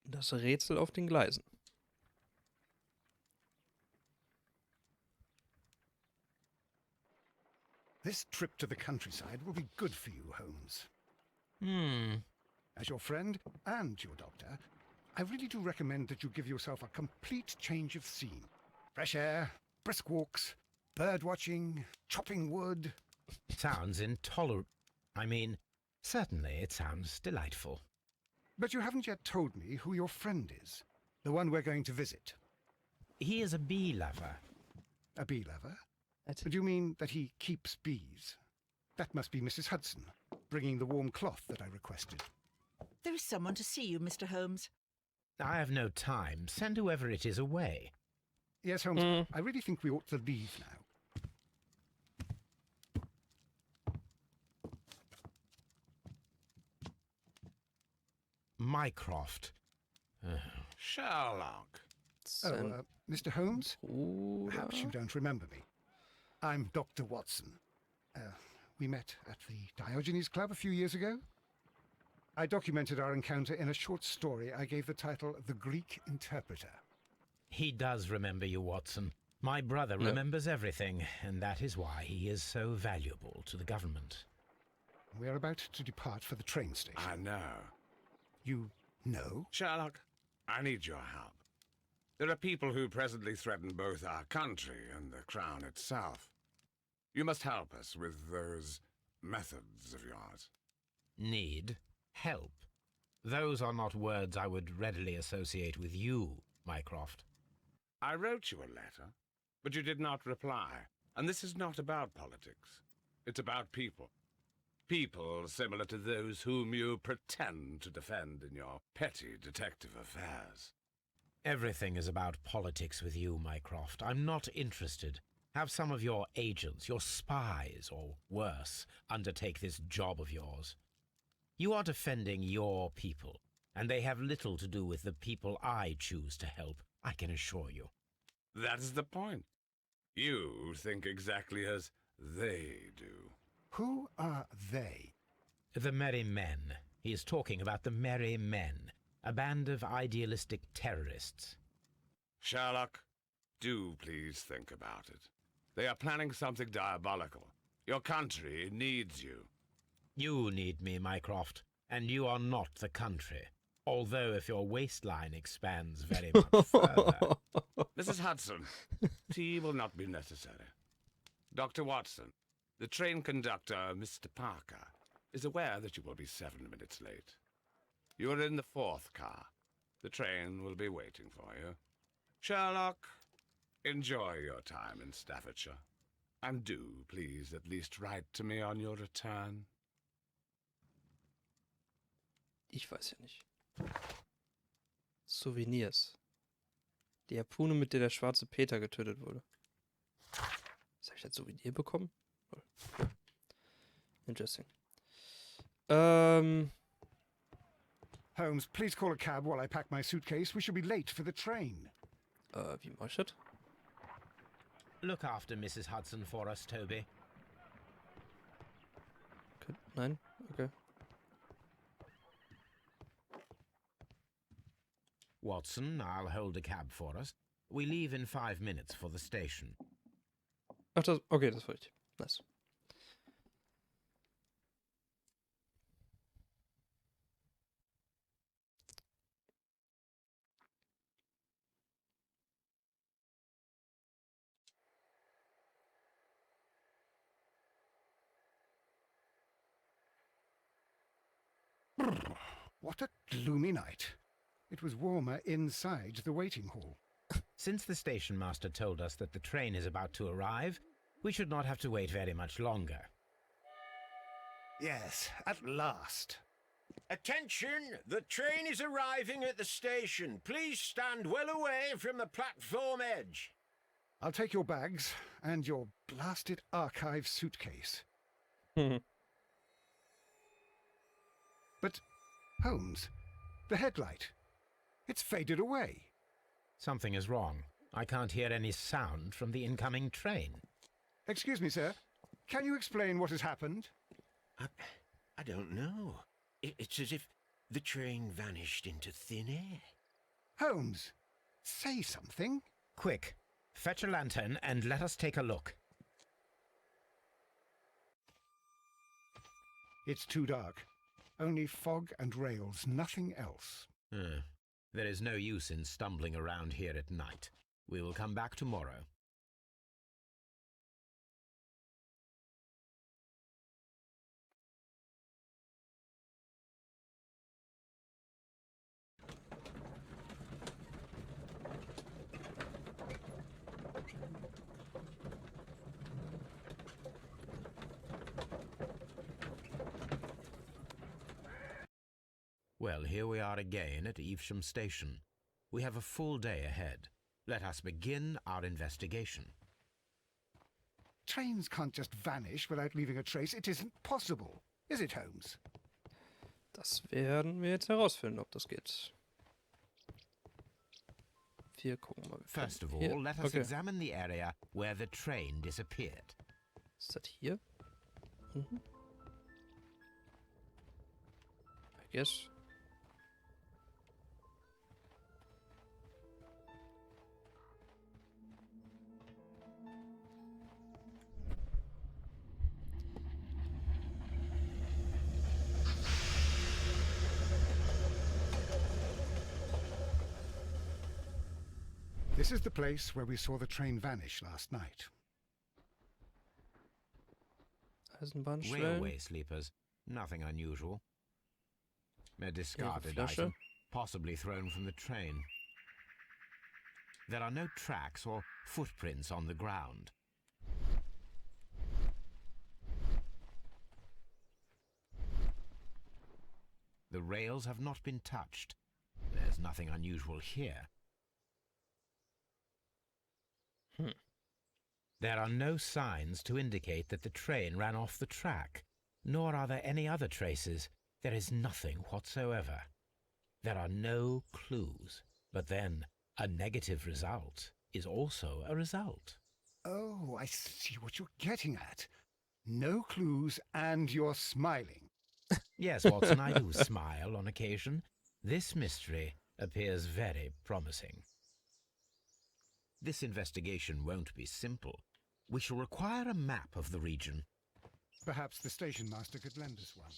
Das Rätsel auf den Gleisen. This trip to the countryside will be good for you, Holmes. As your friend and your doctor, I really do recommend that you give yourself a complete change of scene. Fresh air, brisk walks, bird watching, chopping wood. Sounds intolerable. I mean, certainly it sounds delightful. But you haven't yet told me who your friend is, the one we're going to visit. He is a bee lover. A bee lover? That's Do you mean that he keeps bees? That must be Mrs. Hudson, bringing the warm cloth that I requested. There is someone to see you, Mr. Holmes. I have no time. Send whoever it is away. Yes, Holmes, I really think we ought to leave now. Mycroft. Sherlock. Mr. Holmes? Bruder. Perhaps you don't remember me. I'm Dr. Watson. We met at the Diogenes Club a few years ago. I documented our encounter in a short story I gave the title The Greek Interpreter. He does remember you, Watson. My brother remembers everything, and that is why he is so valuable to the government. We are about to depart for the train station. I know. You know? Sherlock, I need your help. There are people who presently threaten both our country and the Crown itself. You must help us with those methods of yours. Need? Help? Those are not words I would readily associate with you, Mycroft. I wrote you a letter, but you did not reply. And this is not about politics. It's about people. People similar to those whom you pretend to defend in your petty detective affairs. Everything is about politics with you, Mycroft. I'm not interested. Have some of your agents, your spies, or worse, undertake this job of yours. You are defending your people, and they have little to do with the people I choose to help, I can assure you. That is the point. You think exactly as they do. Who are they? The Merry Men. He is talking about the Merry Men, a band of idealistic terrorists. Sherlock, do please think about it. They are planning something diabolical. Your country needs you. You need me, Mycroft, and you are not the country. Although if your waistline expands very much further. Mrs. Hudson, tea will not be necessary. Dr. Watson, the train conductor, Mr. Parker, is aware that you will be 7 minutes late. You are in the 4th car. The train will be waiting for you. Sherlock, enjoy your time in Staffordshire. And do, please, at least write to me on your return. Ich weiß ja nicht. Souvenirs. Die Harpune, mit der der schwarze Peter getötet wurde. Was habe ich als Souvenir bekommen? Interesting. Holmes, please call a cab while I pack my suitcase. We shall be late for the train. Wie mach ich das? Look after Mrs. Hudson for us, Toby. Okay. Nein? Okay. Watson, I'll hold a cab for us. We leave in 5 minutes for the station. Ach, das... Okay, das war richtig. Nice. What a gloomy night. It was warmer inside the waiting hall. Since the station master told us that the train is about to arrive, we should not have to wait very much longer. Yes, at last. Attention! The train is arriving at the station. Please stand well away from the platform edge. I'll take your bags and your blasted archive suitcase. But, Holmes, the headlight. It's faded away. Something is wrong. I can't hear any sound from the incoming train. Excuse me, sir. Can you explain what has happened? I don't know. It's as if the train vanished into thin air. Holmes, say something. Quick, fetch a lantern and let us take a look. It's too dark. Only fog and rails, nothing else. There is no use in stumbling around here at night. We will come back tomorrow. Well, here we are again at Evesham Station. We have a full day ahead. Let us begin our investigation. Trains can't just vanish without leaving a trace. It isn't possible. Is it, Holmes? Das werden wir jetzt herausfinden, ob das geht. Wir gucken mal. First of Hier. all, let us Okay. examine the area where the train disappeared. Ist das hier? Mhm. I guess. This is the place where we saw the train vanish last night. Eisenbahnstellen. Railway sleepers. Nothing unusual. A discarded Flasche. item, possibly thrown from the train. There are no tracks or footprints on the ground. The rails have not been touched. There's nothing unusual here. There are no signs to indicate that the train ran off the track, nor are there any other traces. There is nothing whatsoever. There are no clues. But then, a negative result is also a result. Oh, I see what you're getting at. No clues and you're smiling. Yes, Watson, I do smile on occasion. This mystery appears very promising. This investigation won't be simple. We shall require a map of the region. Perhaps the station master could lend us one.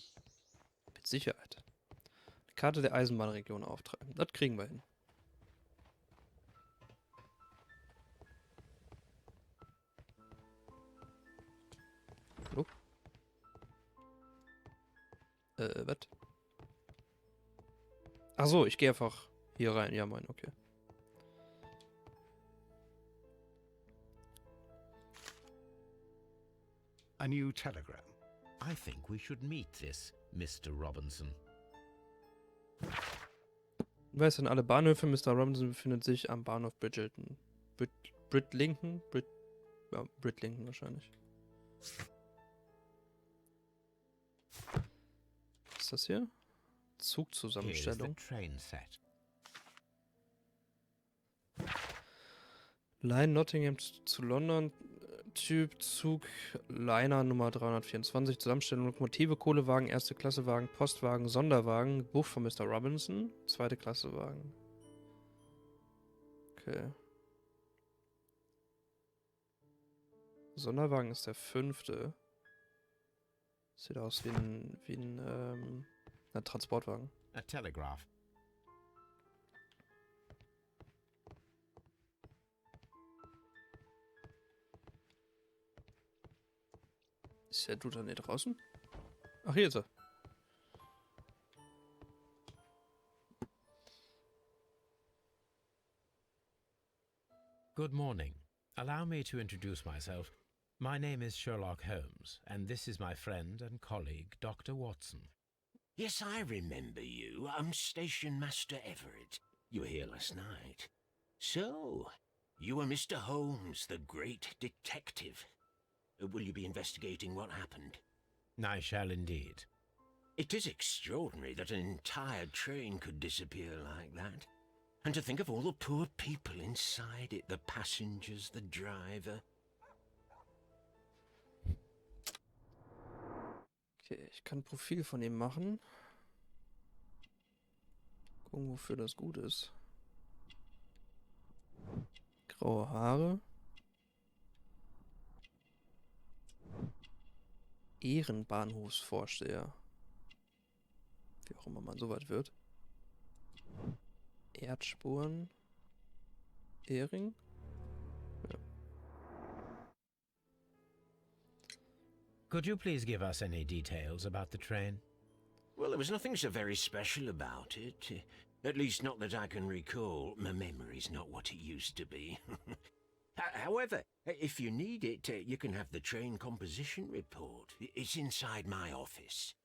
Mit Sicherheit. Eine Karte der Eisenbahnregion auftreiben. Das kriegen wir hin. Hallo? Was? Ach so, ich gehe einfach hier rein. Ja, mein, okay. A new telegram. I think we should meet this Mr. Robinson. Weiß denn alle Bahnhöfe? Mr. Robinson befindet sich am Bahnhof Bridgeton. Bridlington? Ja, Bridlington wahrscheinlich. Was ist das hier? Here is the Zugzusammenstellung. train set. Line Nottingham zu London. Typ Zug Liner Nummer 324. Zusammenstellung Lokomotive, Kohlewagen, erste Klasse Wagen, Postwagen, Sonderwagen. Buch von Mr. Robinson. Zweite Klasse Wagen. Okay. Sonderwagen ist der 5. Sieht aus wie ein Transportwagen. A telegraph. Ist der Dude da nicht draußen? Ach, hier ist er. Good morning. Allow me to introduce myself. My name is Sherlock Holmes, and this is my friend and colleague, Dr. Watson. Yes, I remember you. I'm Station Master Everett. You were here last night. So, you are Mr. Holmes, the great detective. Will you be investigating what happened? I shall indeed. It is extraordinary that an entire train could disappear like that. And to think of all the poor people inside it, the passengers, the driver. Okay, ich kann ein Profil von ihm machen. Gucken, wofür das gut ist. Graue Haare. Ehrenbahnhofsvorsteher. Wie auch immer man so weit wird. Erdspuren. Ehring. Ja. Could you please give us any details about the train? Well, there was nothing so very special about it. At least not that I can recall. My memory's not what it used to be. However, if you need it, you can have the train composition report. It's inside my office.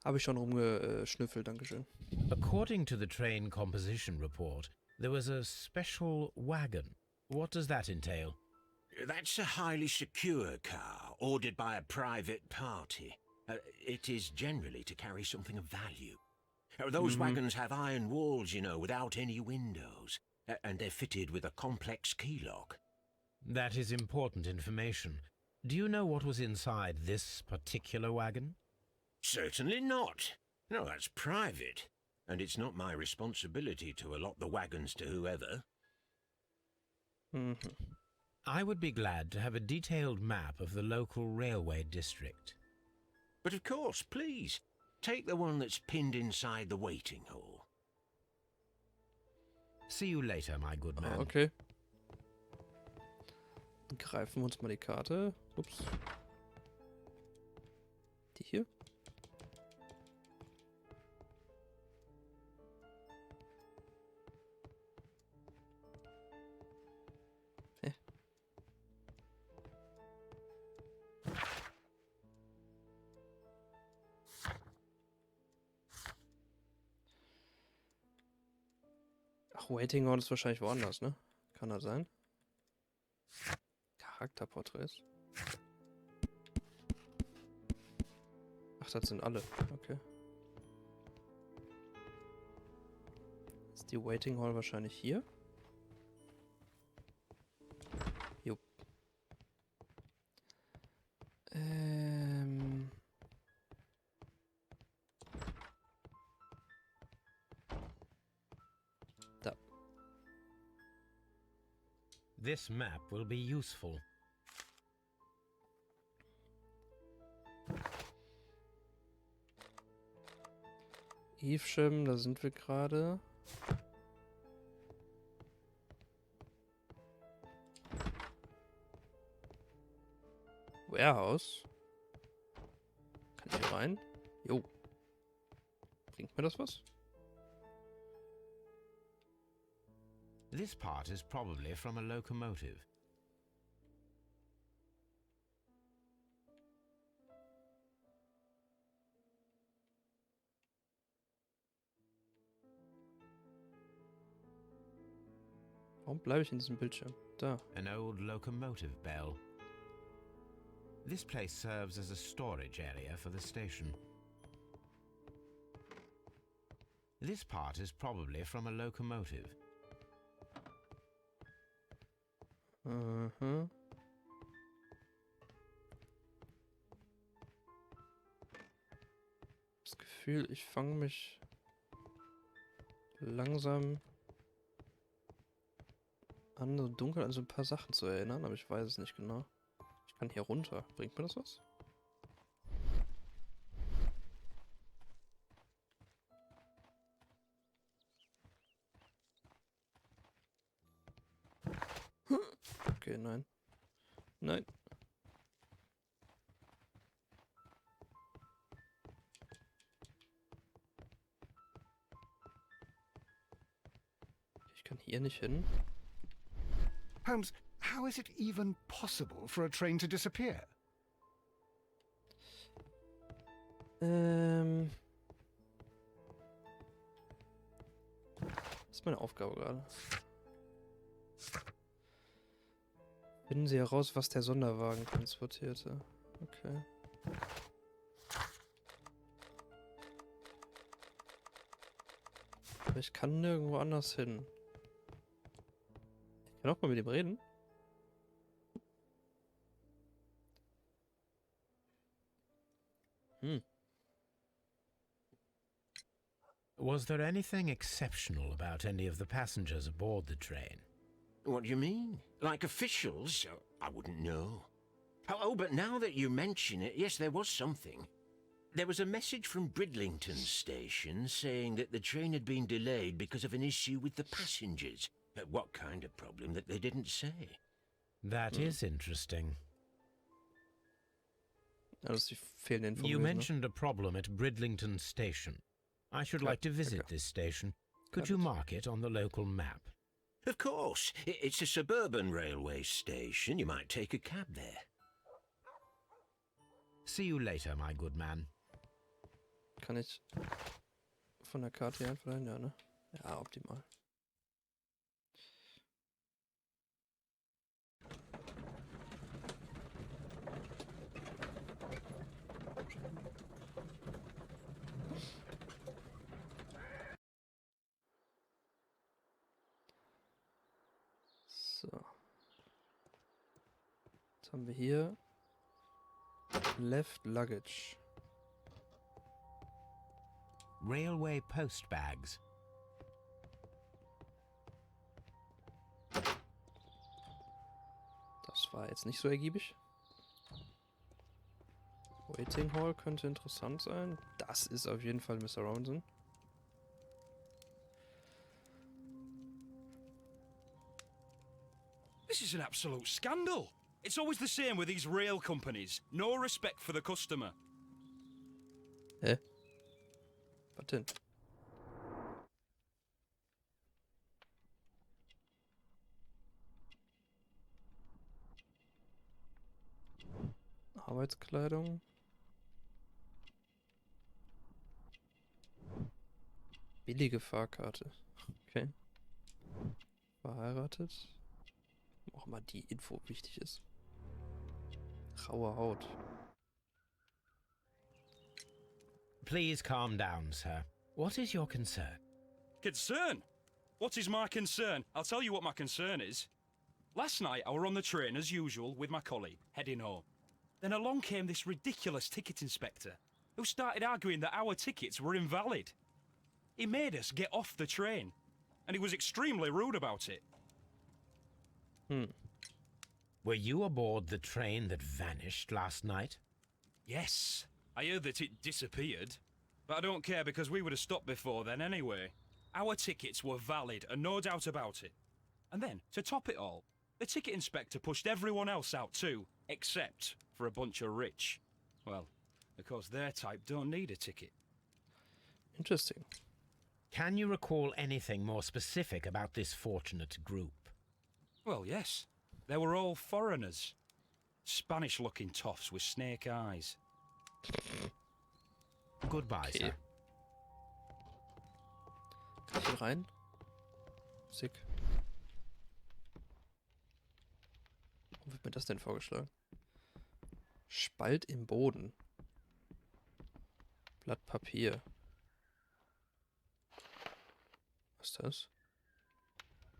Habe ich schon rumgeschnüffelt, dankeschön. According to the train composition report, there was a special wagon. What does that entail? That's a highly secure car, ordered by a private party. It is generally to carry something of value. Those wagons have iron walls, you know, without any windows. And they're fitted with a complex key lock. That is important information. Do you know what was inside this particular wagon? Certainly not. No, that's private. And it's not my responsibility to allot the wagons to whoever. I would be glad to have a detailed map of the local railway district. But of course, please, take the one that's pinned inside the waiting hall. See you later, my good man. Okay. Greifen wir uns mal die Karte. Ups. Die hier? Hä? Ach, Waiting Hall ist wahrscheinlich woanders, ne? Kann das sein? Charakterporträts. Ach, das sind alle. Okay. Ist die Waiting Hall wahrscheinlich hier? Jupp. Da. This map will be useful. Evesham, da sind wir gerade. Warehouse. Kann ich hier rein? Jo. Bringt mir das was? This part is probably from a locomotive. Warum bleibe ich in diesem Bildschirm? Da. An old locomotive bell. This place serves as a storage area for the station. This part is probably from a locomotive. Mhm. Das Gefühl, ich fange mich langsam an, so dunkel an so ein paar Sachen zu erinnern, aber ich weiß es nicht genau. Ich kann hier runter. Bringt mir das was? Okay, nein. Nein. Ich kann hier nicht hin. Holmes, how is it even possible for a train to disappear? Das ist meine Aufgabe gerade. Finden Sie heraus, was der Sonderwagen transportierte. Okay. Aber ich kann nirgendwo anders hin. Ich kann auch mal mit ihm reden. Was there anything exceptional about any of the passengers aboard the train? What do you mean? Like officials? I wouldn't know. Oh, but now that you mention it, yes, there was something. There was a message from Bridlington Station saying that the train had been delayed because of an issue with the passengers. What kind of problem that they didn't say? That is interesting. Das ist die fehlende Info You gewesen, ne? mentioned a problem at Bridlington Station. I should like to visit this station. Could you mark it on the local map? Of course. It's a suburban railway station. You might take a cab there. See you later, my good man. Kann ich von der Karte hier einfach dahin? Ja, ne? Ja, optimal. So. Jetzt haben wir hier Left Luggage. Railway post bags. Das war jetzt nicht so ergiebig. Waiting Hall könnte interessant sein. Das ist auf jeden Fall Mr. Robinson. This is an absolute scandal. It's always the same with these rail companies. No respect for the customer. Hä? Was denn? Arbeitskleidung. Billige Fahrkarte. Okay. Verheiratet. Auch immer die Info wichtig ist. Raue Haut. Please calm down, sir. What is your concern? Concern? What is my concern? I'll tell you what my concern is. Last night I were on the train as usual with my colleague, heading home. Then along came this ridiculous ticket inspector, who started arguing that our tickets were invalid. He made us get off the train, and he was extremely rude about it. Were you aboard the train that vanished last night? Yes, I heard that it disappeared. But I don't care because we would have stopped before then anyway. Our tickets were valid and no doubt about it. And then, to top it all, the ticket inspector pushed everyone else out too, except for a bunch of rich. Well, of course their type don't need a ticket. Interesting. Can you recall anything more specific about this fortunate group? Well, yes. They were all foreigners. Spanish-looking toffs with snake eyes. Goodbye, Okay. sir. Kann ich hier rein? Sick. Warum wird mir das denn vorgeschlagen? Spalt im Boden. Blatt Papier. Was ist das?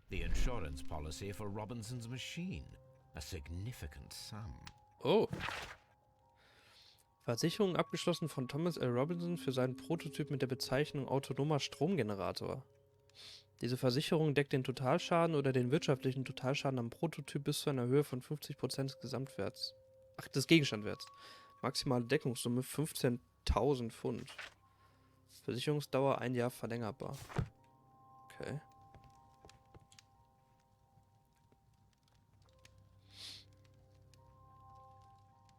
The insurance policy for Robinson's machine. A significant sum. Oh. Versicherung abgeschlossen von Thomas L. Robinson für seinen Prototyp mit der Bezeichnung autonomer Stromgenerator. Diese Versicherung deckt den Totalschaden oder den wirtschaftlichen Totalschaden am Prototyp bis zu einer Höhe von 50% des Gesamtwerts. Ach, des Gegenstandwerts. Maximale Deckungssumme 15.000 Pfund. Versicherungsdauer 1 Jahr verlängerbar. Okay.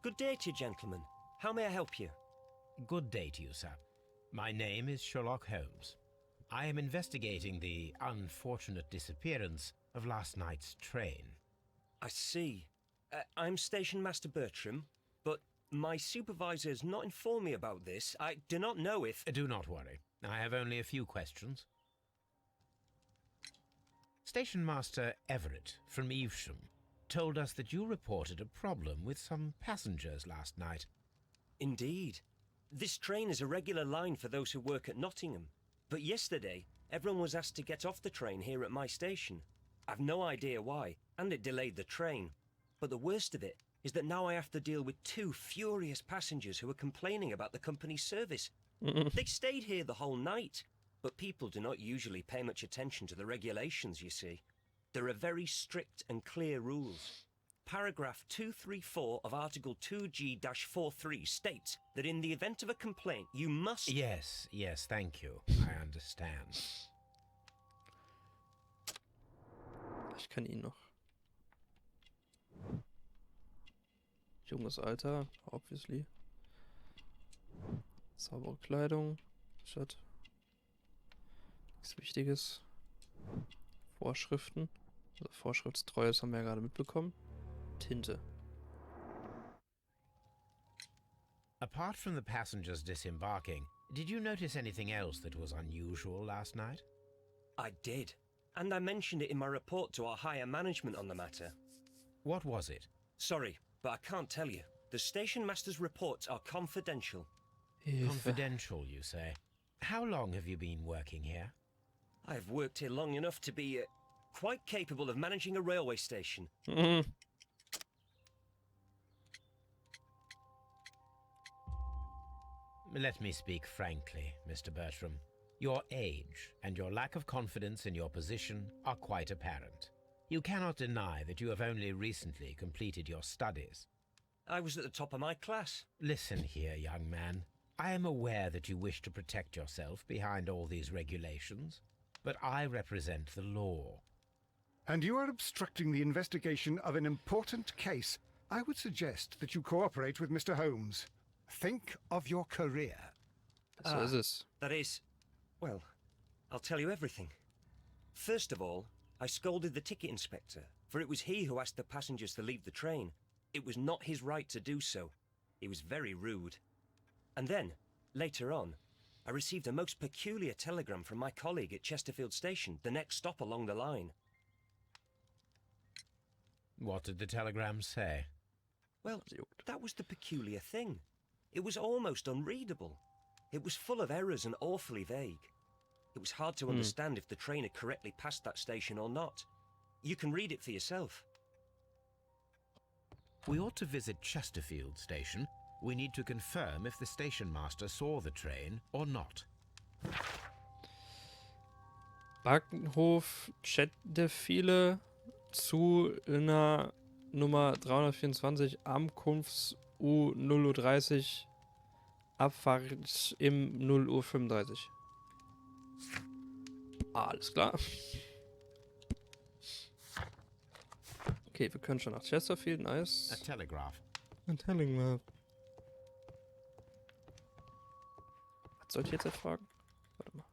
Good day to you, gentlemen. How may I help you? Good day to you, sir. My name is Sherlock Holmes. I am investigating the unfortunate disappearance of last night's train. I see. I'm Station Master Bertram, but my supervisor has not informed me about this. I do not know if... Do not worry. I have only a few questions. Station Master Everett from Evesham told us that you reported a problem with some passengers last night. Indeed. This train is a regular line for those who work at Nottingham. But yesterday, everyone was asked to get off the train here at my station. I've no idea why, and it delayed the train. But the worst of it is that now I have to deal with 2 furious passengers who are complaining about the company's service. They stayed here the whole night, but people do not usually pay much attention to the regulations, you see. there are very strict and clear rules. Paragraph 234 of Article 2G-43 states that in the event of a complaint, you must... Yes, thank you. I understand. Ich kann ihn noch. Junges Alter, obviously. Saubere Kleidung. Statt. Nichts Wichtiges. Vorschriften. Also Vorschriftstreue, das haben wir ja gerade mitbekommen. Tinte. Apart from the passengers disembarking, did you notice anything else that was unusual last night? I did. And I mentioned it in my report to our higher management on the matter. What was it? Sorry, but I can't tell you. The station master's reports are confidential. Confidential, you say? How long have you been working here? I've worked here long enough to be quite capable of managing a railway station. Let me speak frankly, Mr. Bertram. Your age and your lack of confidence in your position are quite apparent. You cannot deny that you have only recently completed your studies. I was at the top of my class. Listen here, young man. I am aware that you wish to protect yourself behind all these regulations, but I represent the law. And you are obstructing the investigation of an important case. I would suggest that you cooperate with Mr. Holmes. Think of your career. So ist es. That is... Well, I'll tell you everything. First of all, I scolded the ticket inspector, for it was he who asked the passengers to leave the train. It was not his right to do so. He was very rude. And then, later on, I received a most peculiar telegram from my colleague at Chesterfield Station, the next stop along the line. What did the telegram say? Well, that was the peculiar thing. It was almost unreadable. It was full of errors and awfully vague. It was hard to understand if the train had correctly passed that station or not. You can read it for yourself. We ought to visit Chesterfield Station. We need to confirm if the station master saw the train or not. Bahnhof Chesterfield zu einer Nummer 324 Ankunfts U0:30 Abfahrt im 0:35 Uhr. Alles klar. Okay, wir können schon nach Chesterfield, nice. A telegraph. Ein Telegraph. Was soll ich jetzt erfragen? Warte mal.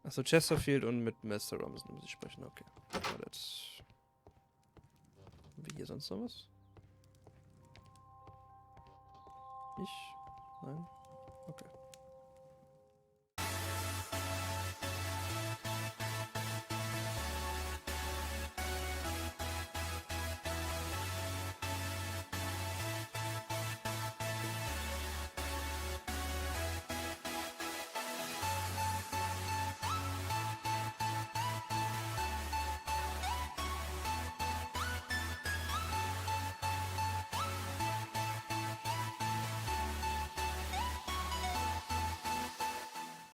Achso, Chesterfield und mit Mr. Robinson muss ich sprechen, okay. Haben wir hier sonst noch was? Ich? Nein.